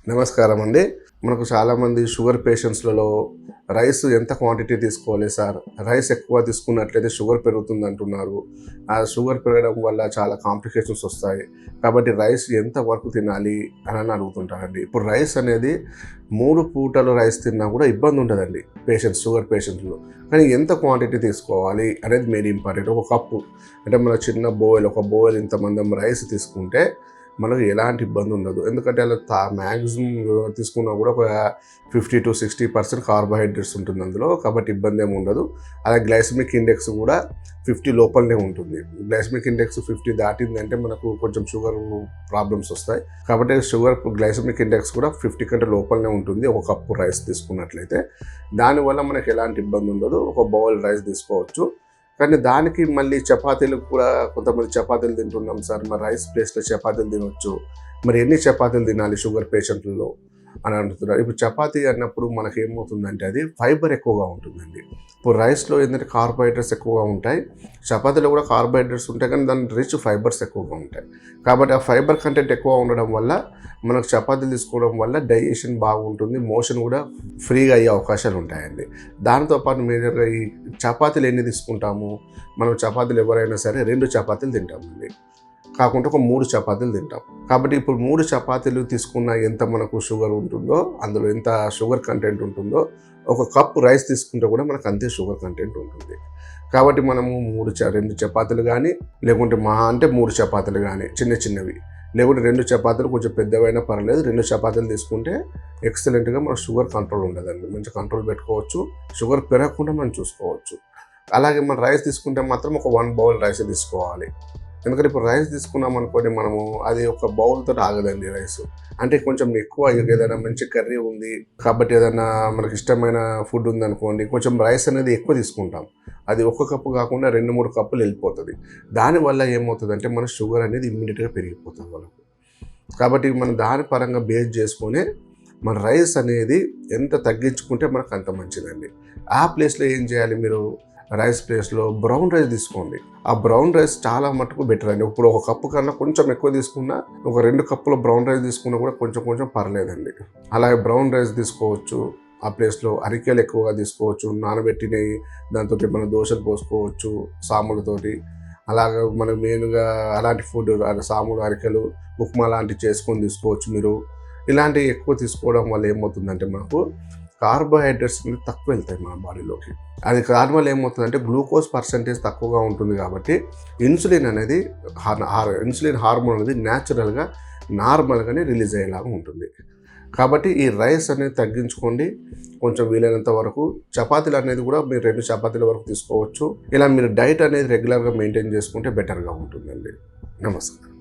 నమస్కారం అండి. మనకు చాలామంది షుగర్ పేషెంట్స్‌లలో రైస్ ఎంత క్వాంటిటీ తీసుకోవాలి సార్? రైస్ ఎక్కువ తీసుకున్నట్లయితే షుగర్ పెరుగుతుంది అంటున్నారు. ఆ షుగర్ పెరగడం వల్ల చాలా కాంప్లికేషన్స్ వస్తాయి. కాబట్టి రైస్ ఎంత వరకు తినాలి అని అడుగుతుంటారండి. ఇప్పుడు రైస్ అనేది 3 పూటలు రైస్ తిన్నా కూడా ఇబ్బంది ఉండదండి షుగర్ పేషెంట్స్‌లో. కానీ ఎంత క్వాంటిటీ తీసుకోవాలి అనేది మెయిన్ ఇంపార్టెంట్. ఒక కప్పు అంటే మన చిన్న ఒక బౌల్ ఇంత మందం రైస్ తీసుకుంటే మనకు ఎలాంటి ఇబ్బంది ఉండదు. ఎందుకంటే అలా మ్యాక్సిమం తీసుకున్నా కూడా ఒక 50-60% కార్బోహైడ్రేట్స్ ఉంటుంది అందులో. కాబట్టి ఇబ్బంది ఏమి ఉండదు. అలాగే గ్లైసెమిక్ ఇండెక్స్ కూడా 50 లోపలనే ఉంటుంది. గ్లైసెమిక్ ఇండెక్స్ 50 దాటిందంటే మనకు కొంచెం షుగర్ ప్రాబ్లమ్స్ వస్తాయి. కాబట్టి గ్లైసెమిక్ ఇండెక్స్ కూడా 50 కంటే లోపలనే ఉంటుంది ఒక కప్పు రైస్ తీసుకున్నట్లయితే. దానివల్ల మనకు ఎలాంటి ఇబ్బంది ఉండదు. ఒక బౌల్ రైస్ తీసుకోవచ్చు. కానీ దానికి మళ్ళీ చపాతీలు కూడా కొంతమంది చపాతీలు తింటున్నాం సార్, మరి రైస్ ప్లేస్లో చపాతీలు తినొచ్చు, మరి ఎన్ని చపాతీలు తినాలి షుగర్ పేషెంట్లలో అని అంటున్నారు. ఇప్పుడు చపాతీ అన్నప్పుడు మనకి ఏమవుతుందంటే అది ఫైబర్ ఎక్కువగా ఉంటుందండి. ఇప్పుడు రైస్లో ఏంటంటే కార్బోహైడ్రేట్స్ ఎక్కువగా ఉంటాయి, చపాతీలో కూడా కార్బోహైడ్రేట్స్ ఉంటాయి, కానీ దాని రిచ్ ఫైబర్స్ ఎక్కువగా ఉంటాయి. కాబట్టి ఆ ఫైబర్ కంటెంట్ ఎక్కువ ఉండడం వల్ల మనకు చపాతీలు తీసుకోవడం వల్ల డైజెషన్ బాగుంటుంది, మోషన్ కూడా ఫ్రీగా అయ్యే అవకాశాలు ఉంటాయండి. దాంతోపాటు మేజర్గా ఈ చపాతీలు ఎన్ని తీసుకుంటాము, మనం చపాతీలు ఎవరైనా సరే 2 చపాతీలు తింటామండి, కాకుండా ఒక 3 చపాతీలు తింటాం. కాబట్టి ఇప్పుడు 3 చపాతీలు తీసుకున్న ఎంత మనకు షుగర్ ఉంటుందో, అందులో ఎంత షుగర్ కంటెంట్ ఉంటుందో, ఒక కప్పు రైస్ తీసుకుంటే కూడా మనకు అంతే షుగర్ కంటెంట్ ఉంటుంది. కాబట్టి మనము 2 చపాతీలు కానీ, లేకుంటే మహా అంటే 3 చపాతీలు కానీ చిన్నవి, లేకుంటే 2 చపాతీలు కొంచెం పెద్దవైనా పర్లేదు, 2 చపాతీలు తీసుకుంటే ఎక్సలెంట్గా మన షుగర్ కంట్రోల్ ఉండదండి. మంచి కంట్రోల్ పెట్టుకోవచ్చు, షుగర్ పెరగకుండా మనం చూసుకోవచ్చు. అలాగే మన రైస్ తీసుకుంటే మాత్రం ఒక 1 బౌల్ రైస్ తీసుకోవాలి. ఎందుకంటే ఇప్పుడు రైస్ తీసుకున్నాం అనుకోండి, మనము అది ఒక బౌల్తో ఆగదండి రైస్. అంటే కొంచెం ఎక్కువ ఏదైనా మంచి కర్రీ ఉంది కాబట్టి, ఏదైనా మనకి ఇష్టమైన ఫుడ్ ఉందనుకోండి, కొంచెం రైస్ అనేది ఎక్కువ తీసుకుంటాం. అది 1 కప్పు కాకుండా 2-3 కప్పులు వెళ్ళిపోతుంది. దానివల్ల ఏమవుతుందంటే మన షుగర్ అనేది ఇమ్మీడియట్గా పెరిగిపోతుంది వాళ్ళకు. కాబట్టి మనం దాని పరంగా బేస్ చేసుకొని మన రైస్ అనేది ఎంత తగ్గించుకుంటే మనకు అంత మంచిదండి. ఆ ప్లేస్లో ఏం చేయాలి, మీరు రైస్ ప్లేస్లో బ్రౌన్ రైస్ తీసుకోండి. ఆ బ్రౌన్ రైస్ చాలా మటుకు బెటర్ అండి. ఇప్పుడు 1 కప్పు కన్నా కొంచెం ఎక్కువ తీసుకున్నా, ఒక 2 కప్పుల బ్రౌన్ రైస్ తీసుకున్నా కూడా కొంచెం పర్లేదండి. అలాగే బ్రౌన్ రైస్ తీసుకోవచ్చు. ఆ ప్లేస్లో అరికెలు ఎక్కువగా తీసుకోవచ్చు, నానబెట్టినవి, దాంతో మనం దోశలు పోసుకోవచ్చు సాములతోటి. అలాగే మనం మెయిన్గా అలాంటి ఫుడ్ సాములు, అరికెలు, ఉప్మా లాంటివి చేసుకొని తీసుకోవచ్చు మీరు. ఇలాంటివి ఎక్కువ తీసుకోవడం వల్ల ఏమవుతుందంటే మనకు కార్బోహైడ్రేట్స్ అనేది తక్కువ వెళ్తాయి మన బాడీలోకి. అది దానివల్ల ఏమవుతుందంటే గ్లూకోజ్ పర్సెంటేజ్ తక్కువగా ఉంటుంది. కాబట్టి ఇన్సులిన్ హార్మోన్ అనేది న్యాచురల్గా నార్మల్గానే రిలీజ్ అయ్యేలాగా ఉంటుంది. కాబట్టి ఈ రైస్ అనేది తగ్గించుకోండి. కొంచెం వీలైనంత వరకు చపాతీలు అనేది కూడా మీరు 2 చపాతీల వరకు తీసుకోవచ్చు. ఇలా మీరు డైట్ అనేది రెగ్యులర్గా మెయింటైన్ చేసుకుంటే బెటర్గా ఉంటుందండి. నమస్కారం.